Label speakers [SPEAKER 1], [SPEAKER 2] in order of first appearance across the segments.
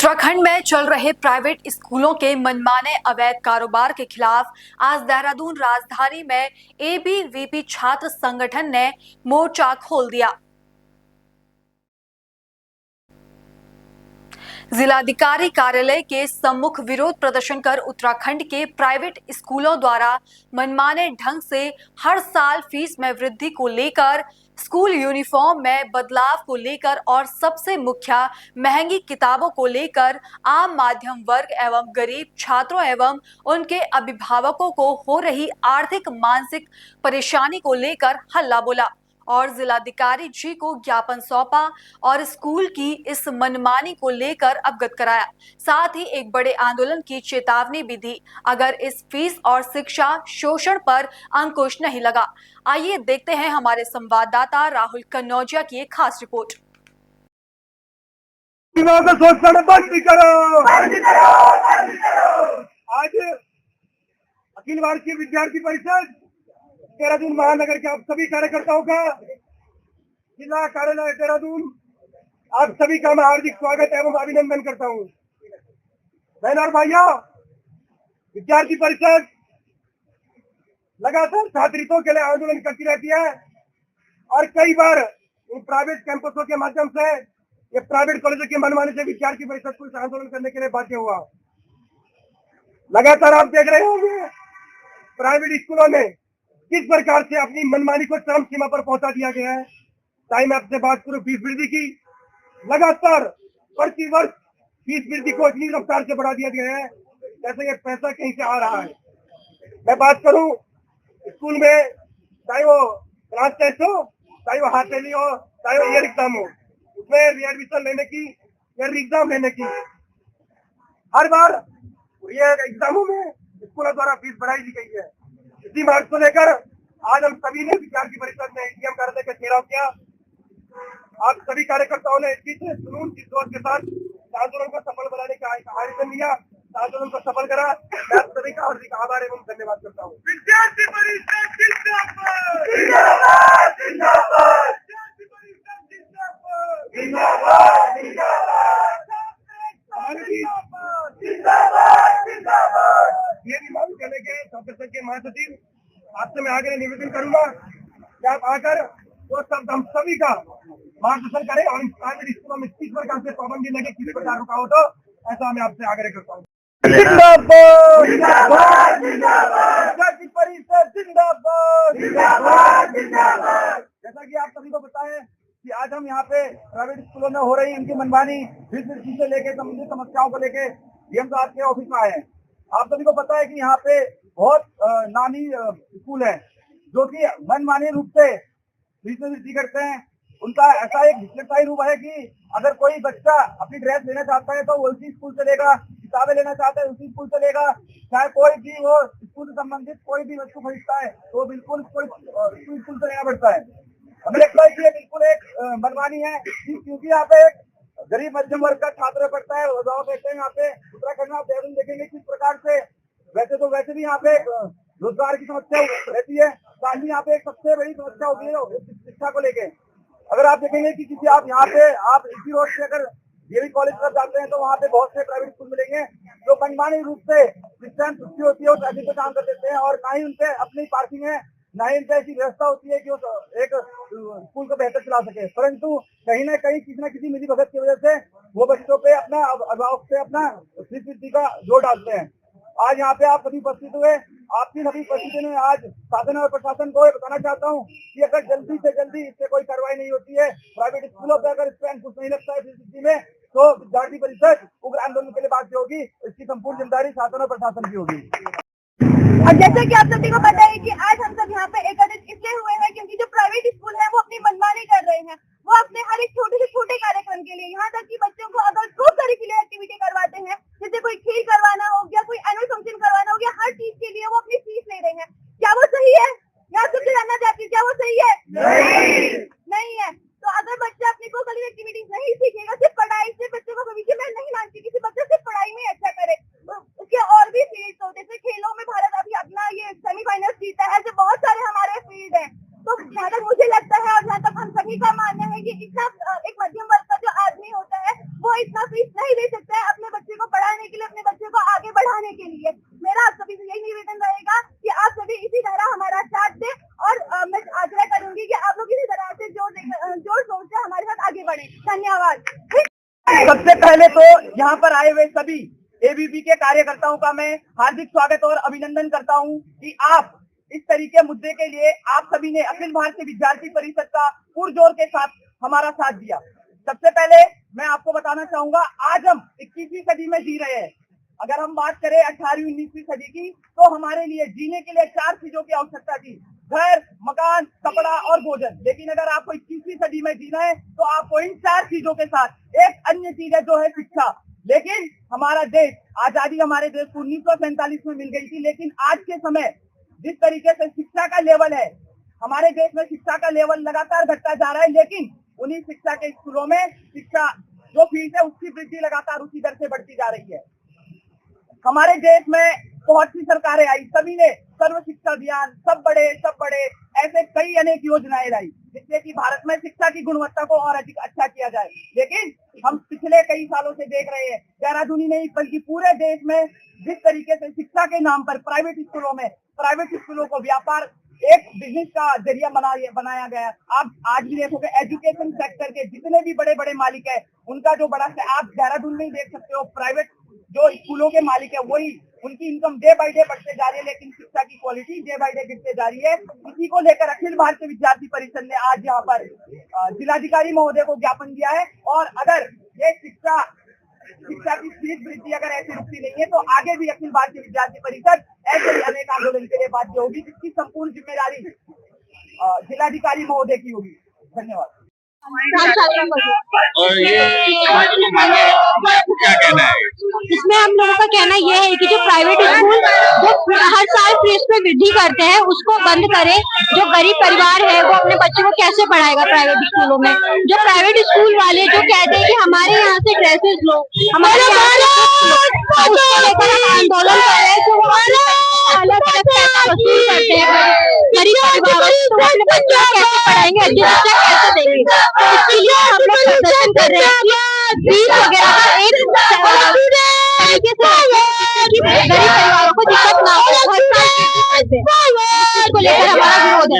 [SPEAKER 1] उत्तराखंड में चल रहे प्राइवेट स्कूलों के मनमाने अवैध कारोबार के खिलाफ आज देहरादून राजधानी में एबीवीपी छात्र संगठन ने मोर्चा खोल दिया। जिलाधिकारी कार्यालय के सम्मुख विरोध प्रदर्शन कर उत्तराखंड के प्राइवेट स्कूलों द्वारा मनमाने ढंग से हर साल फीस में वृद्धि को लेकर, स्कूल यूनिफॉर्म में बदलाव को लेकर और सबसे मुख्य महंगी किताबों को लेकर आम माध्यम वर्ग एवं गरीब छात्रों एवं उनके अभिभावकों को हो रही आर्थिक मानसिक परेशानी को लेकर हल्ला बोला और जिलाधिकारी जी को ज्ञापन सौंपा और स्कूल की इस मनमानी को लेकर अवगत कराया। साथ ही एक बड़े आंदोलन की चेतावनी भी दी अगर इस फीस और शिक्षा शोषण पर अंकुश नहीं लगा। आइए देखते हैं हमारे संवाददाता राहुल कन्नौजिया की एक खास रिपोर्ट।
[SPEAKER 2] आज अखिल भारतीय विद्यार्थी परिषद देहरादून महानगर के आप सभी कार्यकर्ताओं का जिला कार्यालय देहरादून आप सभी का मैं हार्दिक स्वागत एवं अभिनंदन करता हूं। बहन और भाइयों, विद्यार्थी परिषद लगातार छात्र हितों के लिए आंदोलन करती रहती है और कई बार इन प्राइवेट कैंपसों के माध्यम से ये प्राइवेट कॉलेजों के मनमानी से विद्यार्थी परिषद को इस आंदोलन करने के लिए बाध्य हुआ। लगातार आप देख रहे होंगे प्राइवेट स्कूलों में किस प्रकार से अपनी मनमानी को चरम सीमा पर पहुंचा दिया गया है। चाहे मैं आपसे बात करूं फीस वृद्धि की, लगातार प्रति वर्ष फीस वृद्धि को इतनी रफ्तार से बढ़ा दिया गया है जैसे ये पैसा कहीं से आ रहा है। मैं बात करूं स्कूल में, चाहे वो क्लास टेस्ट हो, चाहे वो हाफ ईयरली हो, चाहे वो ईयर एग्जाम हो, उसमें रीएडमिशन लेने की या एग्जाम लेने की हर बार ये एग्जामों में स्कूलों द्वारा फीस बढ़ाई दी गई है। इसी मार्ग को लेकर आज हम सभी ने विद्यार्थी परिषद में एडीएम कार्यालय का घेराव किया। आप सभी कार्यकर्ताओं ने इस जुनून की सोच के साथ आंदोलन को सफल बनाने का आयोजन लिया, आंदोलन को सफल करा। मैं आप सभी का हार्दिक आभार एवं धन्यवाद करता हूँ। विद्यार्थी परिषद जिंदाबाद, जिंदाबाद, जिंदाबाद, विद्यार्थी परिषद जिंदाबाद, जिंदाबाद, जिंदाबाद, जिंदाबाद। ये भी मांग करने के छात्र संघ के महासचिव आपसे मैं आगे निवेदन करूंगा कि आप आकर वो सब हम सभी का मार्गदर्शन करें और प्राइवेट स्कूलों में किस प्रकार से पाबंदी लगे, किस प्रकार रुकावट हो, ऐसा मैं आपसे आग्रह करता हूँ। जिंदाबाद, जिंदाबाद, जिंदाबाद, विद्यार्थी परिषद जिंदाबाद, जिंदाबाद, जिंदाबाद। जैसा कि आप सभी को पता है कि आज हम यहाँ पे प्राइवेट स्कूलों में हो रही इनकी मनमानी फीस वृद्धि से लेकर संबंधित समस्याओं को लेकर डीएम साहब के ऑफिस में आए हैं। आप सभी को पता है कि यहाँ पे बहुत नामी स्कूल है जो कि मनमानी रूप से फीस में वृद्धि करते हैं। उनका ऐसा एक विशेषताई रूप है कि अगर कोई बच्चा अपनी ड्रेस लेना चाहता है तो वो उसी स्कूल से लेगा, किताबें लेना चाहता है उसी स्कूल से लेगा, चाहे कोई भी वो स्कूल से संबंधित कोई भी वस्तु खरीदता है तो बिल्कुल स्कूल से लेना पड़ता है। हमें लगता है कि ये बिल्कुल एक मनमानी है क्योंकि यहाँ पे एक गरीब मध्यम वर्ग का छात्र पढ़ता है। देखते हैं यहाँ पे उत्तराखंड में आप देहरादून देखेंगे किस प्रकार से वैसे भी यहाँ पे रोजगार की समस्या रहती है, साथ ही यहाँ पे एक सबसे बड़ी समस्या होती है शिक्षा को लेके। अगर आप देखेंगे कि किसी आप यहाँ पे आप इसी रोड से अगर डीएवी कॉलेज पर जाते हैं तो वहाँ पे बहुत से प्राइवेट स्कूल मिलेंगे जो मनमानी रूप से शिक्षा छुट्टी होती है और ट्रैफिक पे काम कर देते हैं और ना ही उनसे अपनी पार्किंग है, ना ही उनसे ऐसी व्यवस्था होती है कि वो एक स्कूल को बेहतर चला सके। परंतु कहीं ना कहीं किसी न किसी मिली भगत की वजह से वो बच्चों पे अपना अभिभावक से अपना फीस वृद्धि का जोर डालते हैं। आज यहाँ पे आप सभी उपस्थित हुए, आपकी सभी उपस्थिति में आज शासन और प्रशासन को बताना चाहता हूँ कि अगर जल्दी से जल्दी इससे कोई कार्रवाई नहीं होती है, प्राइवेट स्कूलों पर अगर इस पर अंकुश नहीं लगता है फीस वृद्धि में, तो विद्यार्थी परिषद उग्र आंदोलन के लिए बाध्य होगी। इसकी संपूर्ण जिम्मेदारी शासन और प्रशासन की होगी।
[SPEAKER 3] और जैसे कि आप सभी को पता है कि आज हम सब यहाँ पे एकत्रित इसलिए हुए हैं क्योंकि जो प्राइवेट स्कूल है वो अपनी मनमानी कर रहे हैं। वो अपने हर एक छोटे से छोटे कार्यक्रम के लिए, यहाँ तक कि बच्चों को अगर को करिकुलर एक्टिविटी करवाते हैं, जैसे कोई खेल करवाना हो गया, कोई एनुअल फंक्शन करवाना हो गया, हर चीज के लिए वो अपनी फीस ले रहे हैं। क्या वो सही है? यहाँ सबसे जानना चाहती हूँ, क्या वो सही है? नहीं है। तो अगर बच्चा अपनी को करिकुलर एक्टिविटी नहीं सीखेगा, सिर्फ पढ़ाई से बच्चों का भविष्य में नहीं मानती किसी बच्चा सिर्फ पढ़ाई में अच्छा करे, उसके और भी फील्ड होते थे। खेलों में भारत अभी अपना ये सेमीफाइनल जीता है, ऐसे बहुत सारे हमारे फील्ड है। तो जहाँ तक मुझे लगता है और जहाँ तक हम सभी का मानना है कि इतना एक मध्यम वर्ग का जो आदमी होता है वो इतना फीस नहीं दे सकता है अपनी
[SPEAKER 4] पहले तो यहाँ पर आए हुए सभी एबीपी के कार्यकर्ताओं का मैं हार्दिक स्वागत और अभिनंदन करता हूँ कि आप इस तरीके मुद्दे के लिए आप सभी ने अखिल भारतीय विद्यार्थी परिषद का पुरजोर के साथ हमारा साथ दिया। सबसे पहले मैं आपको बताना चाहूंगा, आज हम 21वीं सदी में जी रहे हैं। अगर हम बात करें 18वीं 19वीं सदी की, तो हमारे लिए जीने के लिए 4 चीजों की आवश्यकता थी: घर, मकान, कपड़ा और भोजन। लेकिन अगर आपको 21वीं सदी में जीना है तो आपको इन 4 चीजों के साथ एक अन्य चीज है जो है शिक्षा। लेकिन हमारा देश, आजादी हमारे देश को 1947 में मिल गई थी, लेकिन आज के समय जिस तरीके से शिक्षा का लेवल है, हमारे देश में शिक्षा का लेवल लगातार घटता जा रहा है। लेकिन उन्हीं शिक्षा के स्कूलों में शिक्षा जो फीस है उसकी वृद्धि लगातार उसी दर से बढ़ती जा रही है। हमारे देश में बहुत सी सरकारें आई, सभी ने सर्व शिक्षा अभियान, सब बड़े ऐसे कई अनेक योजनाएं लाई जिससे कि भारत में शिक्षा की गुणवत्ता को और अधिक अच्छा किया जाए। लेकिन हम पिछले कई सालों से देख रहे हैं, देहरादून ही नहीं बल्कि पूरे देश में जिस तरीके से शिक्षा के नाम पर प्राइवेट स्कूलों को व्यापार, एक बिजनेस का जरिया बनाया गया। आप आज भी देखोगे एजुकेशन सेक्टर के जितने भी बड़े बड़े मालिक है, उनका जो बड़ा से आप देहरादून में ही देख सकते हो, प्राइवेट जो स्कूलों के मालिक है वही, उनकी इनकम डे बाय डे बढ़ते जा रही है, लेकिन शिक्षा की क्वालिटी डे बाय डे गिरते जा रही है। इसी को लेकर अखिल भारतीय विद्यार्थी परिषद ने आज यहाँ पर जिलाधिकारी महोदय को ज्ञापन दिया है। और अगर ये शिक्षा की फीस वृद्धि अगर ऐसी रुकती नहीं है तो आगे भी अखिल भारतीय विद्यार्थी परिषद ऐसे ही अनेक आंदोलन के लिए बाध्य होगी, जिसकी संपूर्ण जिम्मेदारी जिलाधिकारी महोदय की होगी। धन्यवाद।
[SPEAKER 5] और ये क्या कहना है?
[SPEAKER 6] इसमें हम लोगों का कहना यह है कि जो प्राइवेट स्कूल जो हर साल फीस में वृद्धि करते हैं उसको बंद करें। जो गरीब परिवार है वो अपने बच्चों को कैसे पढ़ाएगा प्राइवेट स्कूलों में? जो प्राइवेट स्कूल वाले जो कहते हैं कि हमारे यहाँ से ड्रेसेस लो, हमारे यहाँ से उसको लेकर हम आंदोलन कर रहे हैं, जो अलग अलग पैसा वसूल करते हैं गरीब परिवारों से, तो अपने बच्चों को कैसे पढ़ाएंगे, अच्छी शिक्षा कैसे देंगे? तो इसके लिए हम लोग प्रदर्शन कर रहे हैं कि फीस वगैरह का एक तरीके से गरीब परिवारों को दिक्कत ना हो। हर साल इसको लेकर हमारा विरोध है।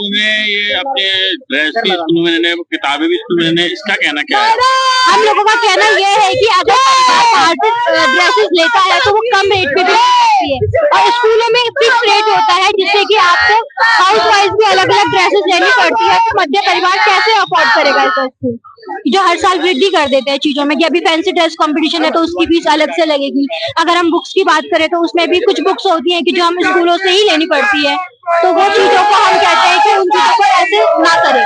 [SPEAKER 5] में ये अपने ड्रेस भी स्कूल में लेने, किताबें भी स्कूल में लेने, इसका कहना क्या है?
[SPEAKER 6] हम लोगों का कहना यह है कि अगर ड्रेसेस लेता है तो वो कम रेट पे भी सकती है, और स्कूलों में फिक्स रेट होता है जिससे कि आपको हाउस वाइज भी अलग अलग ड्रेसेस लेनी पड़ती है। तो मध्य परिवार कैसे अफोर्ड करेगा ऐसा स्कूल जो हर साल वृद्धि कर देते हैं चीजों में कि अभी फैंसी ड्रेस कंपटीशन है तो उसकी फीस अलग से लगेगी। अगर हम बुक्स की बात करें तो उसमें भी कुछ बुक्स होती हैं कि जो हम स्कूलों से ही लेनी पड़ती है, तो वो चीजों को हम कहते हैं कि उन चीजों को ऐसे ना करें।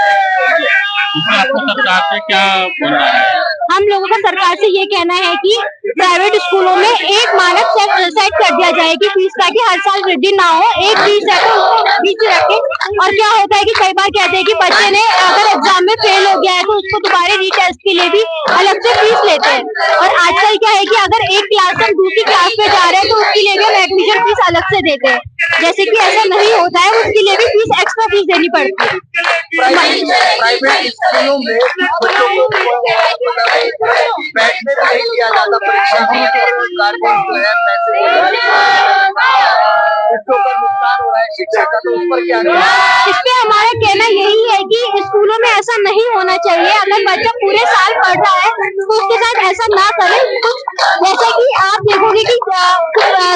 [SPEAKER 5] आपको सरकार से क्या बोलना है?
[SPEAKER 6] हम लोगों का सरकार से ये कहना है कि प्राइवेट स्कूलों में एक मानक सेट कर दिया जाए कि फीस का कि हर साल वृद्धि ना हो, एक फीस है तो उसको बीच रखें। और क्या होता है कि कई बार कहते हैं कि बच्चे ने अगर एग्जाम में फेल हो गया है तो उसको दोबारा रीटेस्ट के लिए भी अलग से फीस लेते हैं। और आजकल क्या है कि अगर एक क्लास से दूसरी क्लास में जा रहे हैं तो उसके लिए भी हम एडमिशन फीस अलग से देते हैं, जैसे कि ऐसा नहीं होता है, उसके लिए भी फीस एक्स्ट्रा फीस देनी पड़ती है।
[SPEAKER 7] प्राइवेट स्कूलों में बच्चों को बैठने भी नहीं दिया जाता परीक्षा में, सरकार को जो है पैसे बच्चों का नुकसान हो रहा है शिक्षा का, तो उस पर क्या
[SPEAKER 6] इस पे हमारा कहना यही है कि स्कूलों में ऐसा नहीं होना चाहिए। अगर बच्चा पूरे साल पढ़ रहा है तो उसके साथ ऐसा ना करें। जैसे कि आप देखोगे कि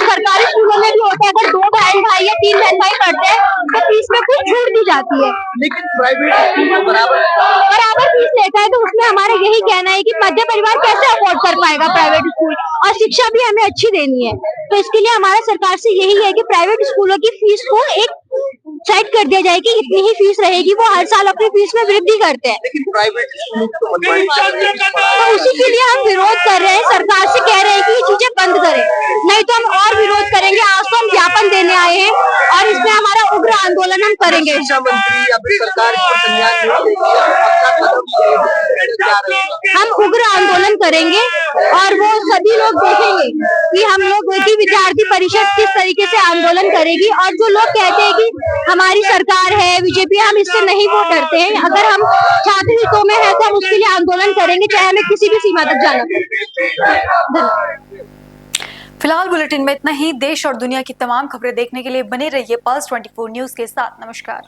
[SPEAKER 6] सरकारी स्कूलों में भी होता है, अगर 2 बहन भाई या 3 बहन भाई पढ़ते हैं तो फीस में कुछ छूट दी जाती है,
[SPEAKER 7] लेकिन प्राइवेट स्कूल
[SPEAKER 6] बराबर फीस लेता है। तो उसमें हमारा यही कहना है कि मध्य परिवार कैसे अफोर्ड कर पाएगा प्राइवेट स्कूल, और शिक्षा भी हमें अच्छी देनी है। तो इसके लिए हमारा सरकार से यही है कि प्राइवेट स्कूलों की फीस को एक सेट कर दिया जाए कि इतनी ही फीस रहेगी, वो हर साल अपनी फीस में वृद्धि करते हैं।
[SPEAKER 7] लेकिन प्राइवेट स्कूल
[SPEAKER 6] तो उसी के लिए हम विरोध कर रहे हैं, सरकार से कह रहे हैं कि ये चीजें बंद करें, नहीं तो हम और विरोध करेंगे। आज तो हम ज्ञापन देने आए हैं और इसमें हमारा उग्र आंदोलन हम करेंगे।
[SPEAKER 7] शिक्षा मंत्री या फिर सरकार इस पर संज्ञान नहीं लेगी,
[SPEAKER 6] हम उग्र आंदोलन करेंगे और वो सभी लोग देखेंगे कि हम लोग की विद्यार्थी परिषद किस तरीके से आंदोलन करेगी। और जो लोग कहते हैं कि हमारी सरकार है बीजेपी, हम इससे नहीं वो डरते हैं। अगर हम छात्र हितों में है तो हम उसके लिए आंदोलन करेंगे, चाहे हमें किसी भी सीमा तक जाना पड़े।
[SPEAKER 1] फिलहाल बुलेटिन में इतना ही। देश और दुनिया की तमाम खबरें देखने के लिए बने रहिए पल्स 24 न्यूज के साथ। नमस्कार।